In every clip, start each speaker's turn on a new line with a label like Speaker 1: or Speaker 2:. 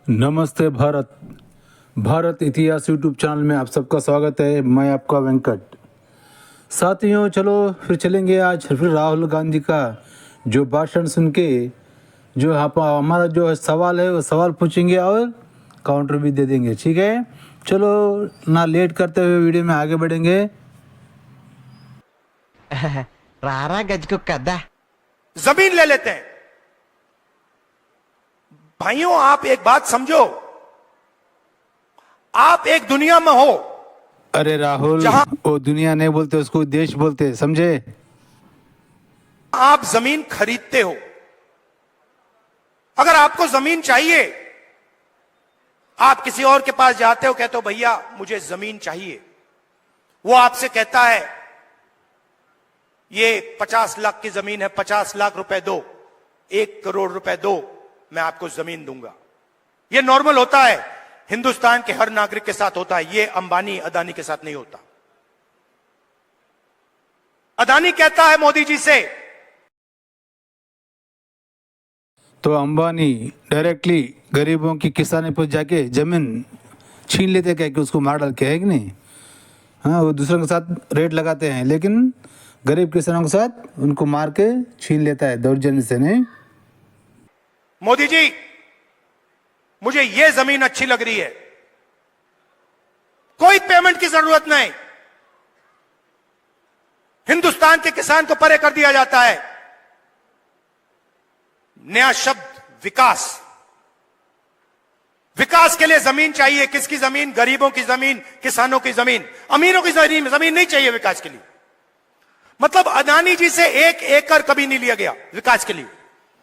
Speaker 1: नमस्ते भारत। भारत इतिहास YouTube channel में आप सबका स्वागत है। मैं आपका वेंकट। साथियों, चलो फिर चलेंगे आज फिर राहुल गांधी का जो भाषण सुन के जो हमारा जो सवाल है वो सवाल पूछेंगे और काउंटर भी दे देंगे। ठीक है, चलो ना लेट करते हुए वीडियो में आगे बढ़ेंगे।
Speaker 2: रारा गज को कदा
Speaker 3: जमीन ले लेते हैं। भाइयों, आप एक बात समझो, आप एक दुनिया में हो।
Speaker 1: अरे राहुल,
Speaker 3: जहां
Speaker 1: वो दुनिया नहीं बोलते, उसको देश बोलते, समझे?
Speaker 3: आप जमीन खरीदते हो। अगर आपको जमीन चाहिए, आप किसी और के पास जाते हो, कहते हो भैया मुझे जमीन चाहिए। वो आपसे कहता है ये 50 लाख की जमीन है, 50 लाख रुपए दो, 1 करोड़ रुपए दो, मैं आपको जमीन दूंगा। यह नॉर्मल होता है, हिंदुस्तान के हर नागरिक के साथ होता है। यह अंबानी अदानी के साथ नहीं होता। अदानी कहता है मोदी जी से,
Speaker 1: तो अंबानी डायरेक्टली गरीबों की किसानी पर जाके जमीन छीन लेते क्या कि उसको मार डाल के, है कि नहीं? हाँ, वो दूसरों के साथ रेट लगाते हैं, लेकिन गरीब किसानों के साथ उनको मार के छीन लेता है दौर्जन्य से। नहीं,
Speaker 3: मोदी जी मुझे यह जमीन अच्छी लग रही है, कोई पेमेंट की जरूरत नहीं, हिंदुस्तान के किसान को परे कर दिया जाता है। नया शब्द विकास। विकास के लिए जमीन चाहिए। किसकी जमीन? गरीबों की जमीन, किसानों की जमीन। अमीरों की जमीन नहीं चाहिए विकास के लिए। मतलब अदानी जी से 1 एकड़ कभी नहीं लिया गया विकास के लिए।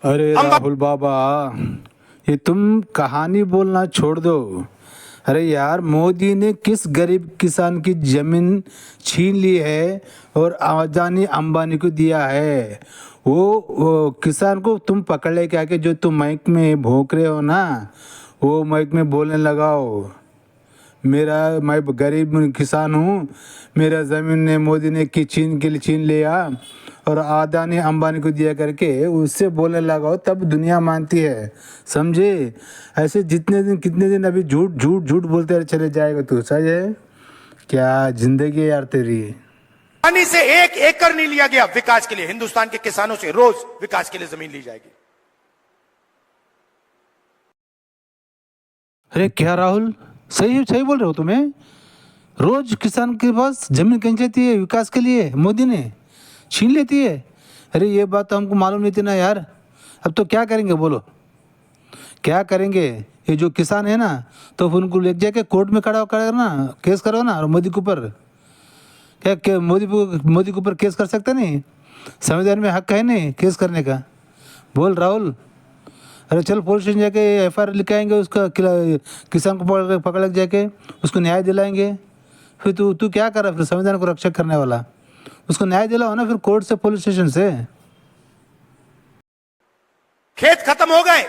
Speaker 1: अरे राहुल बाबा, ये तुम कहानी बोलना छोड़ दो। अरे यार, मोदी ने किस गरीब किसान की जमीन छीन ली है और अदानी अंबानी को दिया है? वो किसान को तुम पकड़ ले के आके जो तुम माइक में भोंक रहे हो ना, वो माइक में बोलने लगाओ। मैं गरीब किसान हूँ, मेरा ज़मीन ने मोदी ने छीन लिया और अदानी अंबानी को दिया करके उससे बोलने लगाओ, तब दुनिया मानती है, समझे? ऐसे कितने दिन अभी झूठ झूठ झूठ बोलते चले जाएगा तू, सही है? क्या जिंदगी है यार तेरी।
Speaker 3: पानी से 1 एकड़ नहीं लिया गया विकास के लिए। हिंदुस्तान के किसानों से रोज विकास के लिए जमीन ली जाएगी।
Speaker 1: अरे क्या राहुल, सही बोल रहे हो तुम्हें? रोज किसान के पास जमीन कहीं जाती है विकास के लिए, मोदी ने छीन लेती है। अरे ये बात तो हमको मालूम नहीं थी ना यार। अब तो क्या करेंगे बोलो, क्या करेंगे? ये जो किसान है ना, तो फिर उनको ले जाके कोर्ट में खड़ा कर ना, केस करो ना। और मोदी के ऊपर क्या मोदी के ऊपर केस कर सकते नहीं? संविधान में हक है नहीं केस करने का? बोल राहुल। अरे चल पुलिस स्टेशन जाके FIR लिखाएंगे, उसका किसान को पकड़ के जाके उसको न्याय दिलाएंगे। फिर तू क्या कर रहा है फिर संविधान को रक्षा करने वाला? उसको न्याय दिलाओ ना फिर कोर्ट से, पुलिस स्टेशन से।
Speaker 3: खेत खत्म हो गए,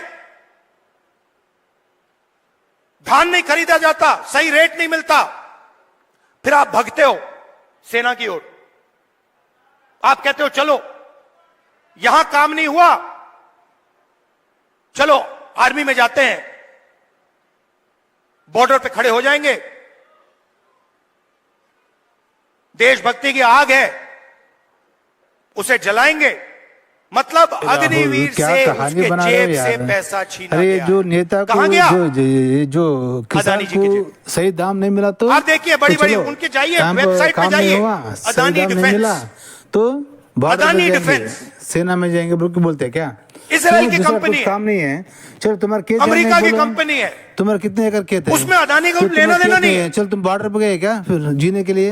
Speaker 3: धान नहीं खरीदा जाता, सही रेट नहीं मिलता, फिर आप भगते हो सेना की ओर। आप कहते हो चलो यहां काम नहीं हुआ, चलो आर्मी में जाते हैं, बॉर्डर पे खड़े हो जाएंगे, देशभक्ति की आग है उसे जलाएंगे। मतलब अग्निवीर से उसके जेब से पैसा छीना
Speaker 1: अरे
Speaker 3: गया।
Speaker 1: जो नेता को जो किसान को सही दाम नहीं मिला तो
Speaker 3: आप देखिए बड़ी बड़ी उनके जाइए वेबसाइट पे जाइए, अदानी डिफेंस,
Speaker 1: तो
Speaker 3: अदानी डिफेंस
Speaker 1: सेना में जाएंगे बोलते हैं क्या?
Speaker 3: इसराइल की कंपनी है,
Speaker 1: काम नहीं है। चलो तुम्हारा खेत,
Speaker 3: अमेरिका की कंपनी है,
Speaker 1: तुम्हारा कितने एकड़ खेत है?
Speaker 3: उसमें अदानी को लेना देना नहीं है।
Speaker 1: चल तुम बॉर्डर पे गए क्या फिर जीने के लिए?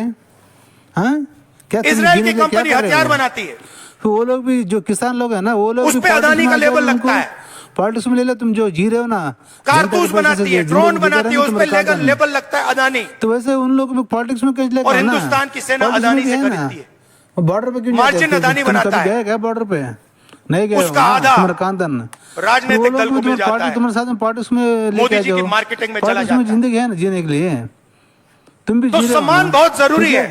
Speaker 1: हाँ, क्या
Speaker 3: इसराइल की कंपनी हथियार बनाती है,
Speaker 1: वो लोग भी जो किसान लोग है ना, वो लोग
Speaker 3: उस पे अदानी का लेबल लगता है।
Speaker 1: पॉलिटिक्स में ले लो, तुम जो जी रहे हो ना,
Speaker 3: कारतूस बनाती है, ड्रोन बनाती है, उस पे लेबल लगता है अदानी।
Speaker 1: तो वैसे उन लोग भी पॉलिटिक्स में कैसे लेकर?
Speaker 3: और हिंदुस्तान की सेना अदानी से खरीदती है।
Speaker 1: बॉर्डर पे क्यों
Speaker 3: मार्जिन अदानी बनाता है।
Speaker 1: गए क्या बॉर्डर पे? नहीं गए,
Speaker 3: उसका आधा
Speaker 1: तुम्हारा खानदान
Speaker 3: राजनीतिक दल को मिल जाता है।
Speaker 1: तुम्हारे साथ में पॉलिटिक्स में
Speaker 3: मोदी जी की मार्केटिंग में चला जाता है।
Speaker 1: जिंदगी है ना जीने के लिए, तुम भी
Speaker 3: तो सम्मान बहुत जरूरी है।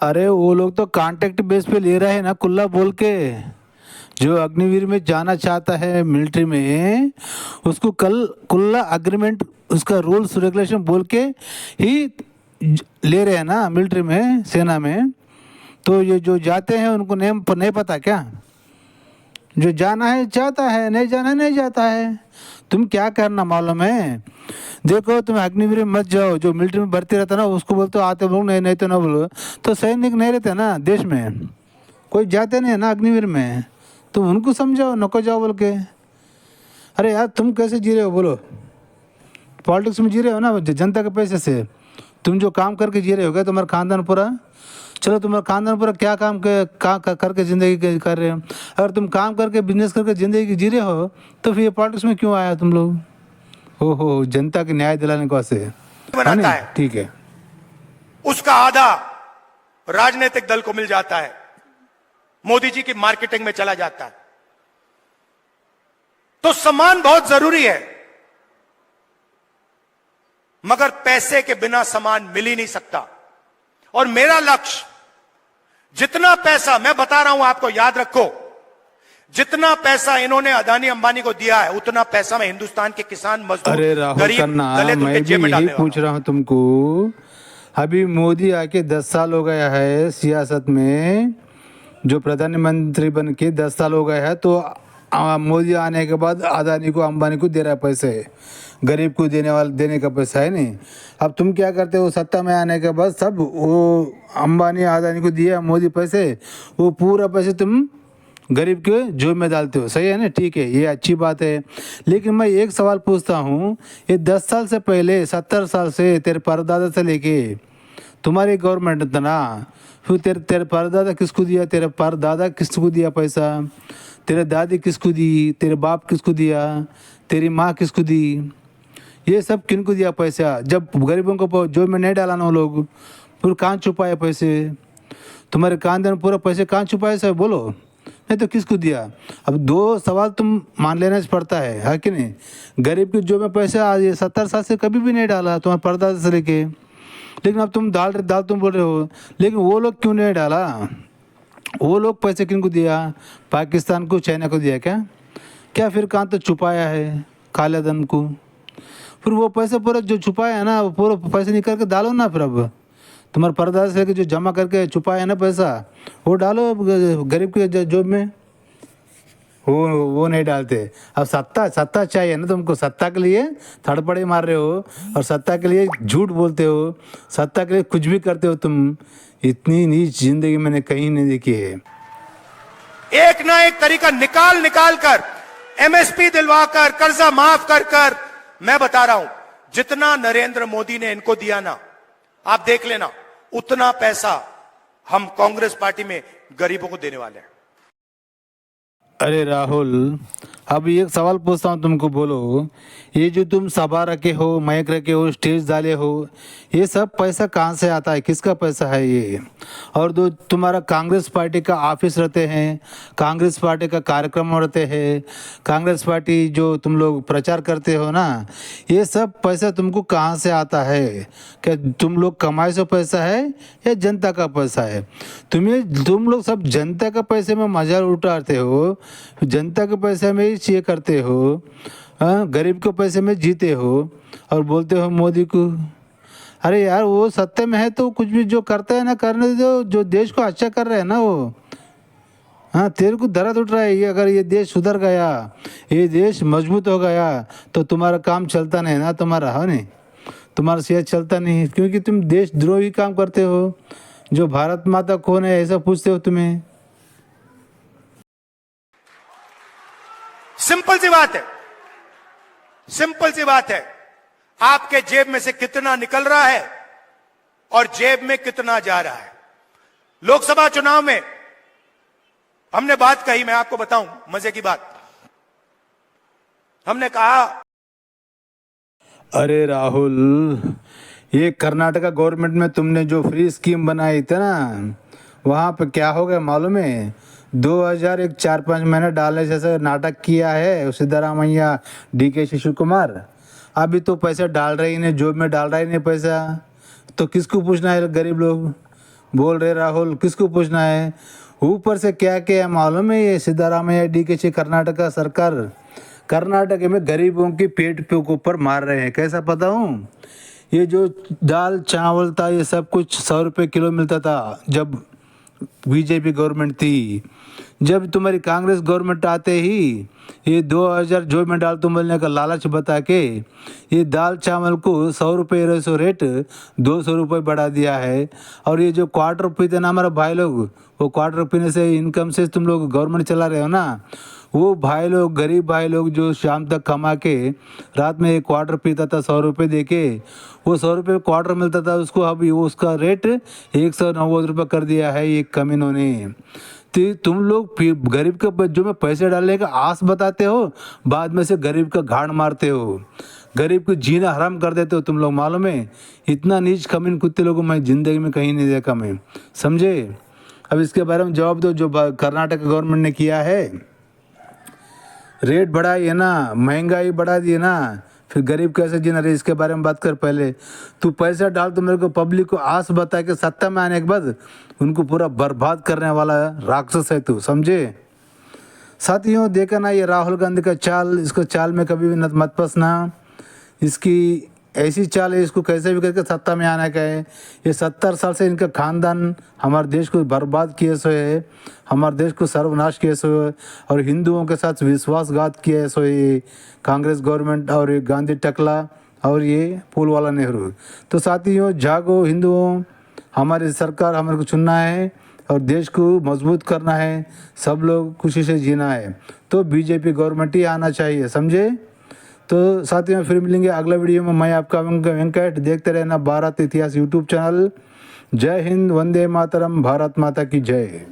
Speaker 1: अरे वो लोग तो कांटेक्ट बेस पे ले रहे हैं ना, कुल्ला बोल के। जो अग्निवीर में जाना चाहता है मिलिट्री में, उसको कल कुल्ला अग्रीमेंट, उसका रूल्स रेगुलेशन बोल के ही ले रहे हैं ना मिलिट्री में, सेना में। तो ये जो जाते हैं उनको नेम पर नहीं पता क्या? जो जाना है जाता है, नहीं जाना है नहीं जाता है। तुम क्या करना मालूम है? देखो तुम अग्निवीर में मत जाओ। जो मिलिट्री में भर्ती रहता ना उसको बोलते आते बोलो, नहीं नहीं तो ना बोलो। तो सैनिक नहीं रहते ना देश में, कोई जाते नहीं है ना अग्निवीर में, तो उनको समझाओ नको जाओ बोल के। अरे यार तुम कैसे जी रहे हो बोलो? पॉलिटिक्स में जी रहे हो ना जनता के पैसे से। तुम जो काम करके जी रहे हो क्या तुम्हारा खानदान पूरा? चलो तुम्हारा खानदान पूरा क्या काम करके ज़िंदगी कर रहे हो? अगर तुम काम करके बिजनेस करके ज़िंदगी जी रहे हो तो फिर ये पॉलिटिक्स में क्यों आया तुम लोग? हो जनता के न्याय दिलाने को से
Speaker 3: बनाता है,
Speaker 1: ठीक है।
Speaker 3: उसका आधा राजनीतिक दल को मिल जाता है, मोदी जी की मार्केटिंग में चला जाता है। तो सम्मान बहुत जरूरी है, मगर पैसे के बिना सम्मान मिल ही नहीं सकता। और मेरा लक्ष्य, जितना पैसा मैं बता रहा हूं आपको, याद रखो, जितना पैसा इन्होंने अदानी अंबानी को दिया है उतना पैसा मैं हिंदुस्तान के किसान, मजदूर,
Speaker 1: अरे राहुल
Speaker 3: गरीब,
Speaker 1: करना,
Speaker 3: दलित
Speaker 1: मैं
Speaker 3: उनके जेब में
Speaker 1: भी यही
Speaker 3: डालने वाला
Speaker 1: पूछ रहा हूँ तुमको। अभी मोदी आके 10 साल हो गया है सियासत में, जो प्रधानमंत्री बन के 10 साल हो गया है। तो मोदी आने के बाद अदानी को अंबानी को दे रहा है पैसे, गरीब को देने का पैसा है नहीं। अब तुम क्या करते हो? सत्ता में आने के बाद सब वो अंबानी अदानी को दिया मोदी पैसे, वो पूरा पैसे तुम गरीब के जेब में डालते हो। सही है ना? ठीक है, ये अच्छी बात है। लेकिन मैं एक सवाल पूछता हूँ, ये 10 साल से पहले 70 साल से तेरे परदादा से लेके तुम्हारी गवर्नमेंट था ना, फिर तेरे परदादा किसको दिया? तेरे परदादा किसको दिया पैसा? तेरे दादी किसको दी? तेरे बाप किसको दिया? तेरी माँ किसको दी? ये सब किनको दिया पैसा? जब गरीबों को जेब में नहीं डाला ना वो लोग, फिर कहाँ छुपाए पैसे? तुम्हारे खानदान पूरा पैसे कहाँ छुपाए सब बोलो? नहीं तो किसको दिया? अब दो सवाल तुम मान लेना पड़ता है कि नहीं? गरीब के जेब में पैसा आज 70 साल से कभी भी नहीं डाला तुम्हारे परदादा से लेके, लेकिन अब तुम डाल तुम बोल रहे हो। लेकिन वो लोग क्यों नहीं डाला? वो लोग पैसे किनको दिया? पाकिस्तान को, चाइना को दिया क्या? क्या फिर कहाँ तो छुपाया है काले धन को? फिर वो पैसे पूरा जो छुपाया है ना, वो पूरा पैसे निकाल के डालो ना। फिर अब तुम्हारे परदादा से जो जमा करके छुपाया है ना पैसा, वो डालो गरीब के जेब में। वो नहीं डालते। अब सत्ता चाहिए ना तुमको। सत्ता के लिए थड़पड़े मार रहे हो और सत्ता के लिए झूठ बोलते हो, सत्ता के लिए कुछ भी करते हो तुम। इतनी नीच जिंदगी मैंने कहीं नहीं देखी है।
Speaker 3: एक ना एक तरीका निकाल कर, एमएसपी दिलवाकर, कर्जा माफ कर मैं बता रहा हूं, जितना नरेंद्र मोदी ने इनको दिया ना, आप देख लेना, उतना पैसा हम कांग्रेस पार्टी में गरीबों को देने वाले हैं।
Speaker 1: अरे राहुल, अब एक सवाल पूछता हूँ तुमको, बोलो, ये जो तुम सभा रखे हो, माइक रखे हो, स्टेज डाले हो, ये सब पैसा कहाँ से आता है? किसका पैसा है ये? और जो तुम्हारा कांग्रेस पार्टी का ऑफिस रहते हैं, कांग्रेस पार्टी का कार्यक्रम रहते हैं, कांग्रेस पार्टी जो तुम लोग प्रचार करते हो ना, ये सब पैसा तुमको कहाँ से आता है? क्या तुम लोग कमाई से पैसा है या जनता का पैसा है? तुम लोग सब जनता का पैसे में मजा उठाते हो, जनता के पैसे में ही ये करते हो, गरीब के पैसे में जीते हो और बोलते हो मोदी को। अरे यार, वो सत्ते में है तो कुछ भी जो करता है ना करने दो, जो देश को अच्छा कर रहे हैं ना वो। हाँ, तेरे को दर्द उठ रहा है ये। अगर ये देश सुधर गया, ये देश मजबूत हो गया, तो तुम्हारा काम चलता नहीं ना, तुम्हारा है नहीं, तुम्हारा सेहत चलता नहीं, क्योंकि तुम देशद्रोही काम करते हो। जो भारत माता कौन है ऐसा पूछते हो तुम्हें।
Speaker 3: सिंपल सी बात है, सिंपल सी बात है, आपके जेब में से कितना निकल रहा है और जेब में कितना जा रहा है। लोकसभा चुनाव में हमने बात कही, मैं आपको बताऊं मजे की बात। हमने कहा,
Speaker 1: अरे राहुल, ये कर्नाटका गवर्नमेंट में तुमने जो फ्री स्कीम बनाई थी ना, वहाँ पे क्या हो गया मालूम है? 2001 4-5 महीने डालने जैसे नाटक किया है सिद्धरामैया, DK शिशु कुमार। अभी तो पैसा डाल रहे ही नहीं, जेब में डाल रहा ही नहीं पैसा, तो किसको पूछना है गरीब लोग? बोल रहे राहुल, किसको पूछना है? ऊपर से क्या क्या मालूम है? ये सिद्धारामैया डीके कर्नाटक सरकार कर्नाटक में गरीबों की पेट पे के ऊपर मार रहे हैं। कैसा पता हूँ? ये जो दाल चावल था ये सब कुछ 100 रुपये किलो मिलता था जब बीजेपी गवर्नमेंट थी। जब तुम्हारी कांग्रेस गवर्नमेंट आते ही ये 2000 जो में डाल तुम बोलने का लालच बता के ये दाल चावल को 100 रुपये रेट 200 रुपये बढ़ा दिया है। और ये जो क्वार्टर पीते ना हमारे भाई लोग, वो क्वार्टर पीने से इनकम से तुम लोग गवर्नमेंट चला रहे हो ना, वो भाई लोग गरीब भाई लोग जो शाम तक कमा के रात में एक क्वार्टर पीता था 100 रुपये दे के, वो 100 रुपये क्वार्टर मिलता था उसको, अब उसका रेट 190 रुपये कर दिया है ये कमीनों ने। तो तुम लोग गरीब के बच्चों में पैसे डालने का आस बताते हो, बाद में से गरीब का घाड़ मारते हो, गरीब को जीना हराम कर देते हो तुम लोग। मालूम है? इतना नीच कमीन कुत्ते लोगों मैं ज़िंदगी में कहीं नहीं देखा मैं, समझे? अब इसके बारे में जवाब दो। जो कर्नाटक गवर्नमेंट ने किया है, रेट बढ़ाई है ना, महंगाई बढ़ा दी है ना, फिर गरीब कैसे जीना रहे इसके बारे में बात कर। पहले तू पैसा डाल तो मेरे को पब्लिक को आस बता के सत्ता में आने के बाद उनको पूरा बर्बाद करने वाला राक्षस है तू, समझे? साथियों, देखा ना ये राहुल गांधी का चाल, इसको चाल में कभी भी मत फंसना। इसकी ऐसी चाल है, इसको कैसे भी करके सत्ता में आना का है। ये 70 साल से इनका खानदान हमारे देश को बर्बाद किए सो है, हमारे देश को सर्वनाश किए सो है, और हिंदुओं के साथ विश्वासघात किया सो ये कांग्रेस गवर्नमेंट और ये गांधी टकला और ये फूलवाला नेहरू। तो साथियों, जागो हिंदुओं, हमारी सरकार हमारे को चुनना है और देश को मजबूत करना है, सब लोग खुशी से जीना है, तो बीजेपी गवर्नमेंट ही आना चाहिए, समझे? तो साथियों, फिर मिलेंगे अगला वीडियो में। मैं आपका वेंकट, देखते रहना भारत इतिहास यूट्यूब चैनल। जय हिंद, वंदे मातरम, भारत माता की जय।